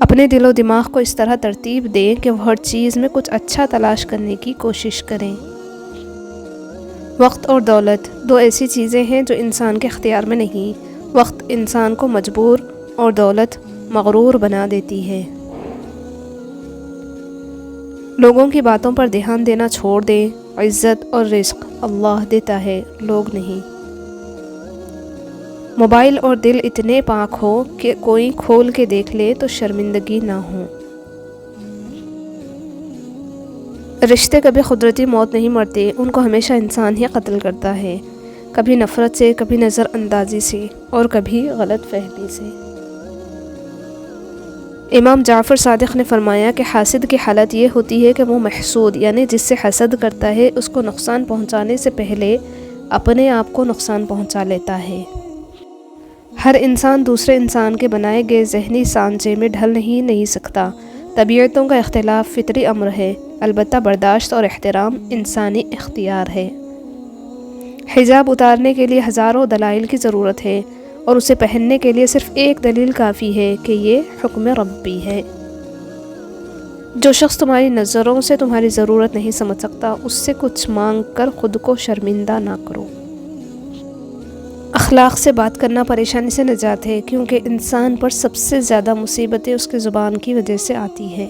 اپنے دل و دماغ کو اس طرح ترتیب دیں کہ وہ ہر چیز میں کچھ اچھا تلاش کرنے کی کوشش کریں۔ وقت اور دولت دو ایسی چیزیں ہیں جو انسان کے اختیار میں نہیں۔ وقت انسان کو مجبور اور دولت مغرور بنا دیتی ہے۔ لوگوں کی باتوں پر دھیان دینا چھوڑ دیں۔ عزت اور رزق اللہ دیتا ہے، لوگ نہیں۔ موبائل اور دل اتنے پاک ہو کہ کوئی کھول کے دیکھ لے تو شرمندگی نہ ہو۔ رشتے کبھی قدرتی موت نہیں مرتے، ان کو ہمیشہ انسان ہی قتل کرتا ہے، کبھی نفرت سے، کبھی نظر اندازی سے، اور کبھی غلط فہمی سے۔ امام جعفر صادق نے فرمایا کہ حاسد کی حالت یہ ہوتی ہے کہ وہ محسود یعنی جس سے حسد کرتا ہے اس کو نقصان پہنچانے سے پہلے اپنے آپ کو نقصان پہنچا لیتا ہے۔ ہر انسان دوسرے انسان کے بنائے گئے ذہنی سانچے میں ڈھل نہیں سکتا۔ طبیعتوں کا اختلاف فطری امر ہے، البتہ برداشت اور احترام انسانی اختیار ہے۔ حجاب اتارنے کے لیے ہزاروں دلائل کی ضرورت ہے، اور اسے پہننے کے لیے صرف ایک دلیل کافی ہے کہ یہ حکم ربی ہے۔ جو شخص تمہاری نظروں سے تمہاری ضرورت نہیں سمجھ سکتا، اس سے کچھ مانگ کر خود کو شرمندہ نہ کرو۔ اخلاق سے بات کرنا پریشانی سے نجات ہے، کیونکہ انسان پر سب سے زیادہ مصیبتیں اس کی زبان کی وجہ سے آتی ہیں۔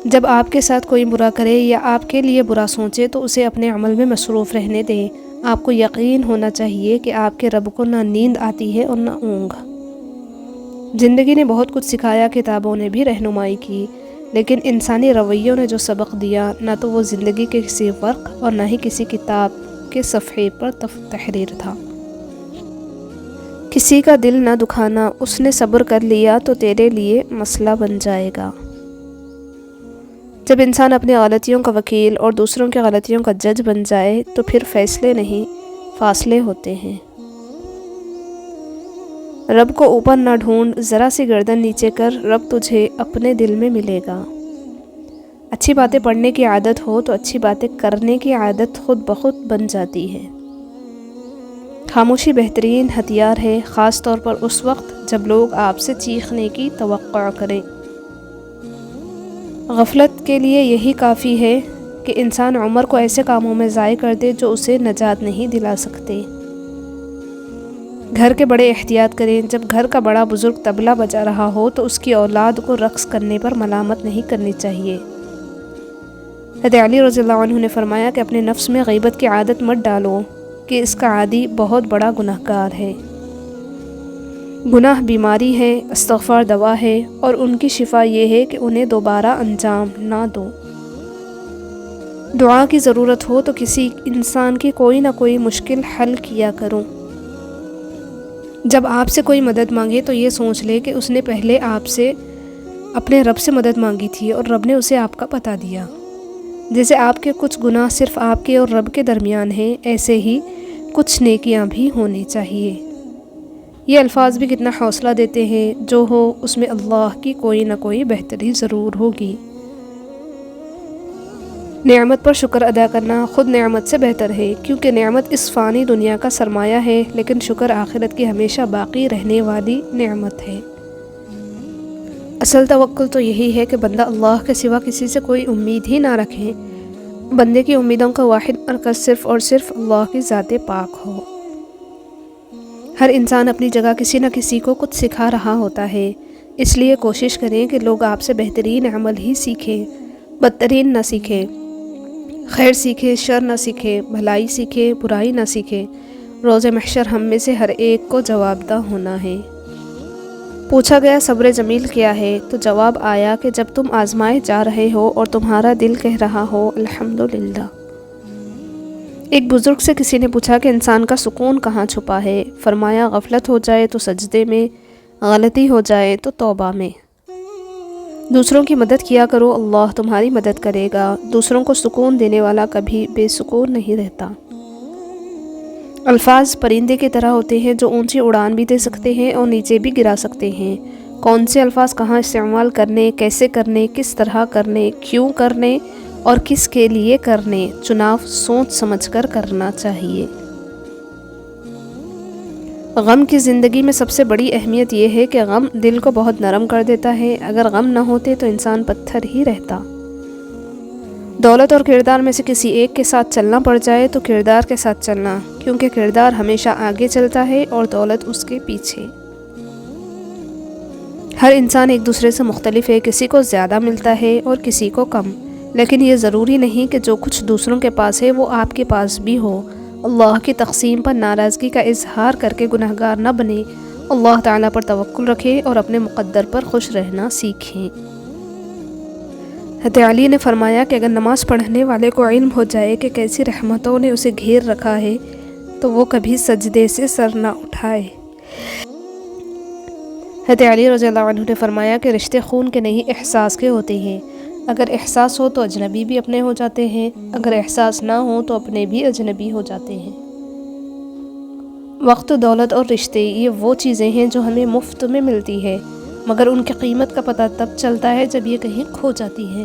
جب آپ کے ساتھ کوئی برا کرے یا آپ کے لیے برا سوچے تو اسے اپنے عمل میں مصروف رہنے دیں۔ آپ کو یقین ہونا چاہیے کہ آپ کے رب کو نہ نیند آتی ہے اور نہ اونگ۔ زندگی نے بہت کچھ سکھایا، کتابوں نے بھی رہنمائی کی، لیکن انسانی رویوں نے جو سبق دیا نہ تو وہ زندگی کے کسی ورق اور نہ ہی کسی کتاب کے صفحے پر تحریر تھا۔ کسی کا دل نہ دکھانا، اس نے صبر کر لیا تو تیرے لیے مسئلہ بن جائے گا۔ جب انسان اپنی غلطیوں کا وکیل اور دوسروں کی غلطیوں کا جج بن جائے تو پھر فیصلے نہیں، فاصلے ہوتے ہیں۔ رب کو اوپر نہ ڈھونڈ، ذرا سی گردن نیچے کر، رب تجھے اپنے دل میں ملے گا۔ اچھی باتیں پڑھنے کی عادت ہو تو اچھی باتیں کرنے کی عادت خود بخود بن جاتی ہے۔ خاموشی بہترین ہتھیار ہے، خاص طور پر اس وقت جب لوگ آپ سے چیخنے کی توقع کریں۔ غفلت کے لیے یہی کافی ہے کہ انسان عمر کو ایسے کاموں میں ضائع کر دے جو اسے نجات نہیں دلا سکتے۔ گھر کے بڑے احتیاط کریں، جب گھر کا بڑا بزرگ طبلہ بجا رہا ہو تو اس کی اولاد کو رقص کرنے پر ملامت نہیں کرنی چاہیے۔ حضرت علی رضی اللہ عنہ نے فرمایا کہ اپنے نفس میں غیبت کی عادت مت ڈالو کہ اس کا عادی بہت بڑا گناہگار ہے۔ گناہ بیماری ہے، استغفار دوا ہے، اور ان کی شفا یہ ہے کہ انہیں دوبارہ انجام نہ دو۔ دعا کی ضرورت ہو تو کسی انسان کی کوئی نہ کوئی مشکل حل کیا کرو۔ جب آپ سے کوئی مدد مانگے تو یہ سوچ لے کہ اس نے پہلے آپ سے اپنے رب سے مدد مانگی تھی اور رب نے اسے آپ کا بتا دیا۔ جیسے آپ کے کچھ گناہ صرف آپ کے اور رب کے درمیان ہیں، ایسے ہی کچھ نیکیاں بھی ہونی چاہیے۔ یہ الفاظ بھی کتنا حوصلہ دیتے ہیں، جو ہو اس میں اللہ کی کوئی نہ کوئی بہتری ضرور ہوگی۔ نعمت پر شکر ادا کرنا خود نعمت سے بہتر ہے، کیونکہ نعمت اس فانی دنیا کا سرمایہ ہے، لیکن شکر آخرت کی ہمیشہ باقی رہنے والی نعمت ہے۔ اصل توکل تو یہی ہے کہ بندہ اللہ کے سوا کسی سے کوئی امید ہی نہ رکھے۔ بندے کی امیدوں کا واحد مرکز صرف اور صرف اللہ کی ذات پاک ہو۔ ہر انسان اپنی جگہ کسی نہ کسی کو کچھ سکھا رہا ہوتا ہے، اس لیے کوشش کریں کہ لوگ آپ سے بہترین عمل ہی سیکھیں، بدترین نہ سیکھیں۔ خیر سیکھیں، شر نہ سیکھیں، بھلائی سیکھیں، برائی نہ سیکھیں۔ روز محشر ہم میں سے ہر ایک کو جواب دہ ہونا ہے۔ پوچھا گیا صبر جمیل کیا ہے تو جواب آیا کہ جب تم آزمائے جا رہے ہو اور تمہارا دل کہہ رہا ہو الحمدللہ۔ ایک بزرگ سے کسی نے پوچھا کہ انسان کا سکون کہاں چھپا ہے؟ فرمایا غفلت ہو جائے تو سجدے میں، غلطی ہو جائے تو توبہ میں۔ دوسروں کی مدد کیا کرو، اللہ تمہاری مدد کرے گا۔ دوسروں کو سکون دینے والا کبھی بے سکون نہیں رہتا۔ الفاظ پرندے کی طرح ہوتے ہیں جو اونچی اڑان بھی دے سکتے ہیں اور نیچے بھی گرا سکتے ہیں۔ کون سے الفاظ کہاں استعمال کرنے، کیسے کرنے، کس طرح کرنے، کیوں کرنے اور کس کے لیے کرنے، چناؤ سوچ سمجھ کر کرنا چاہیے۔ غم کی زندگی میں سب سے بڑی اہمیت یہ ہے کہ غم دل کو بہت نرم کر دیتا ہے۔ اگر غم نہ ہوتے تو انسان پتھر ہی رہتا۔ دولت اور کردار میں سے کسی ایک کے ساتھ چلنا پڑ جائے تو کردار کے ساتھ چلنا، کیونکہ کردار ہمیشہ آگے چلتا ہے اور دولت اس کے پیچھے۔ ہر انسان ایک دوسرے سے مختلف ہے، کسی کو زیادہ ملتا ہے اور کسی کو کم، لیکن یہ ضروری نہیں کہ جو کچھ دوسروں کے پاس ہے وہ آپ کے پاس بھی ہو۔ اللہ کی تقسیم پر ناراضگی کا اظہار کر کے گنہگار نہ بنے، اللہ تعالیٰ پر توکل رکھیں اور اپنے مقدر پر خوش رہنا سیکھیں۔ حضرت علی نے فرمایا کہ اگر نماز پڑھنے والے کو علم ہو جائے کہ کیسی رحمتوں نے اسے گھیر رکھا ہے تو وہ کبھی سجدے سے سر نہ اٹھائے۔ حضرت علی رضی اللہ عنہ نے فرمایا کہ رشتے خون کے نہیں احساس کے ہوتے ہیں، اگر احساس ہو تو اجنبی بھی اپنے ہو جاتے ہیں، اگر احساس نہ ہو تو اپنے بھی اجنبی ہو جاتے ہیں۔ وقت، دولت اور رشتے یہ وہ چیزیں ہیں جو ہمیں مفت میں ملتی ہے، مگر ان کی قیمت کا پتہ تب چلتا ہے جب یہ کہیں کھو جاتی ہے۔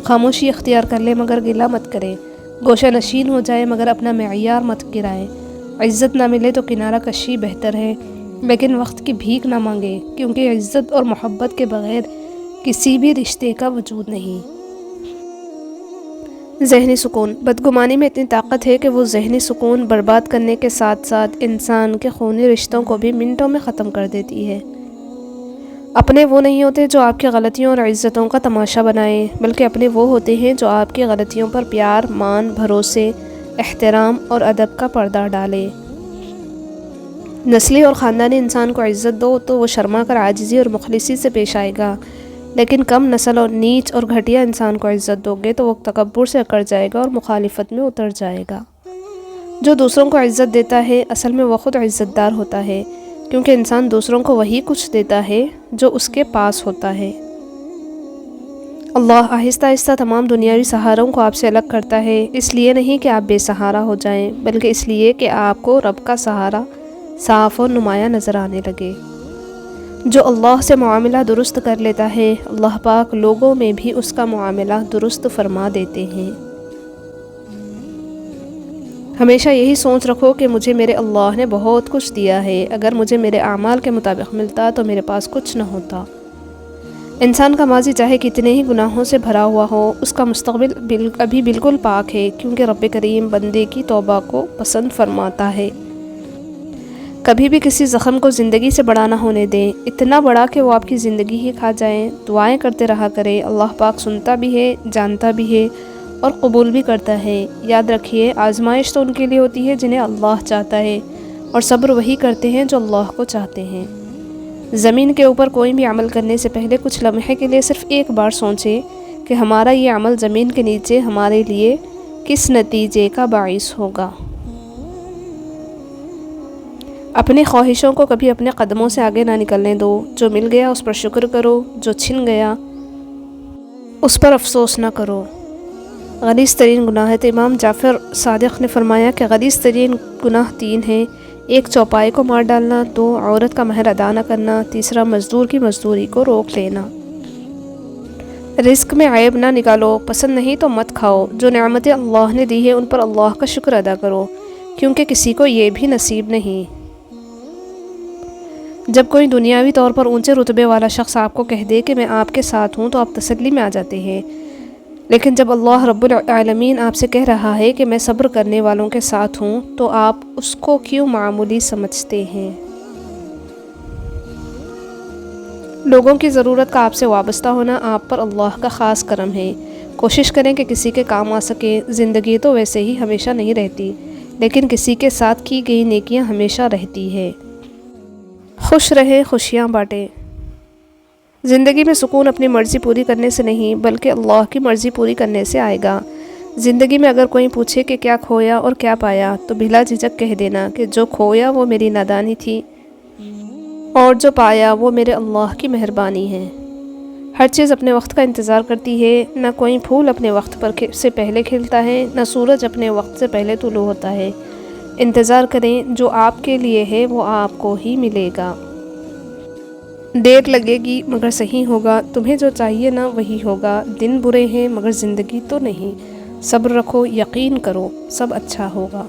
خاموشی اختیار کر لے مگر گلہ مت کرے، گوشہ نشین ہو جائے مگر اپنا معیار مت گرائے۔ عزت نہ ملے تو کنارہ کشی بہتر ہے، لیکن وقت کی بھیک نہ مانگے، کیونکہ عزت اور محبت کے بغیر کسی بھی رشتے کا وجود نہیں۔ ذہنی سکون، بدگمانی میں اتنی طاقت ہے کہ وہ ذہنی سکون برباد کرنے کے ساتھ ساتھ انسان کے خونی رشتوں کو بھی منٹوں میں ختم کر دیتی ہے۔ اپنے وہ نہیں ہوتے جو آپ کی غلطیوں اور عزتوں کا تماشا بنائیں، بلکہ اپنے وہ ہوتے ہیں جو آپ کی غلطیوں پر پیار، مان، بھروسے، احترام اور ادب کا پردہ ڈالے۔ نسلی اور خاندانی انسان کو عزت دو تو وہ شرما کر عاجزی اور مخلصی سے پیش آئے گا، لیکن کم نسل اور نیچ اور گھٹیا انسان کو عزت دو گے تو وہ تکبر سے اکڑ جائے گا اور مخالفت میں اتر جائے گا۔ جو دوسروں کو عزت دیتا ہے اصل میں وہ خود عزت دار ہوتا ہے، کیونکہ انسان دوسروں کو وہی کچھ دیتا ہے جو اس کے پاس ہوتا ہے۔ اللہ آہستہ آہستہ تمام دنیاوی سہاروں کو آپ سے الگ کرتا ہے، اس لیے نہیں کہ آپ بے سہارا ہو جائیں، بلکہ اس لیے کہ آپ کو رب کا سہارا صاف اور نمایاں نظر آنے لگے۔ جو اللہ سے معاملہ درست کر لیتا ہے، اللہ پاک لوگوں میں بھی اس کا معاملہ درست فرما دیتے ہیں۔ ہمیشہ یہی سوچ رکھو کہ مجھے میرے اللہ نے بہت کچھ دیا ہے، اگر مجھے میرے اعمال کے مطابق ملتا تو میرے پاس کچھ نہ ہوتا۔ انسان کا ماضی چاہے کتنے ہی گناہوں سے بھرا ہوا ہو، اس کا مستقبل ابھی بالکل پاک ہے، کیونکہ رب کریم بندے کی توبہ کو پسند فرماتا ہے۔ کبھی بھی کسی زخم کو زندگی سے بڑا نہ ہونے دیں، اتنا بڑا کہ وہ آپ کی زندگی ہی کھا جائیں۔ دعائیں کرتے رہا کریں، اللہ پاک سنتا بھی ہے، جانتا بھی ہے اور قبول بھی کرتا ہے۔ یاد رکھیے، آزمائش تو ان کے لیے ہوتی ہے جنہیں اللہ چاہتا ہے، اور صبر وہی کرتے ہیں جو اللہ کو چاہتے ہیں۔ زمین کے اوپر کوئی بھی عمل کرنے سے پہلے کچھ لمحے کے لیے صرف ایک بار سوچیں کہ ہمارا یہ عمل زمین کے نیچے ہمارے لیے کس نتیجے کا باعث ہوگا۔ اپنی خواہشوں کو کبھی اپنے قدموں سے آگے نہ نکلنے دو، جو مل گیا اس پر شکر کرو، جو چھن گیا اس پر افسوس نہ کرو۔ غلیظ ترین گناہ ہے، امام جعفر صادق نے فرمایا کہ غلیظ ترین گناہ 3 ہیں: ایک چوپائے کو مار ڈالنا، 2 عورت کا مہر ادا نہ کرنا، تیسرا مزدور کی مزدوری کو روک لینا۔ رزق میں عیب نہ نکالو، پسند نہیں تو مت کھاؤ، جو نعمتیں اللہ نے دی ہیں ان پر اللہ کا شکر ادا کرو، کیونکہ کسی کو یہ بھی نصیب نہیں۔ جب کوئی دنیاوی طور پر اونچے رتبے والا شخص آپ کو کہہ دے کہ میں آپ کے ساتھ ہوں تو آپ تسلی میں آ جاتے ہیں، لیکن جب اللہ رب العالمین آپ سے کہہ رہا ہے کہ میں صبر کرنے والوں کے ساتھ ہوں تو آپ اس کو کیوں معمولی سمجھتے ہیں؟ لوگوں کی ضرورت کا آپ سے وابستہ ہونا آپ پر اللہ کا خاص کرم ہے۔ کوشش کریں کہ کسی کے کام آ سکیں۔ زندگی تو ویسے ہی ہمیشہ نہیں رہتی، لیکن کسی کے ساتھ کی گئی نیکیاں ہمیشہ رہتی ہے۔ خوش رہیں، خوشیاں بانٹیں۔ زندگی میں سکون اپنی مرضی پوری کرنے سے نہیں بلکہ اللہ کی مرضی پوری کرنے سے آئے گا۔ زندگی میں اگر کوئی پوچھے کہ کیا کھویا اور کیا پایا تو بلا جھجک کہہ دینا کہ جو کھویا وہ میری نادانی تھی اور جو پایا وہ میرے اللہ کی مہربانی ہے۔ ہر چیز اپنے وقت کا انتظار کرتی ہے، نہ کوئی پھول اپنے وقت پر سے پہلے کھلتا ہے، نہ سورج اپنے وقت سے پہلے طلوع ہوتا ہے۔ انتظار کریں، جو آپ کے لیے ہے وہ آپ کو ہی ملے گا۔ دیر لگے گی مگر صحیح ہوگا، تمہیں جو چاہیے نا وہی ہوگا۔ دن برے ہیں مگر زندگی تو نہیں۔ صبر رکھو، یقین کرو، سب اچھا ہوگا۔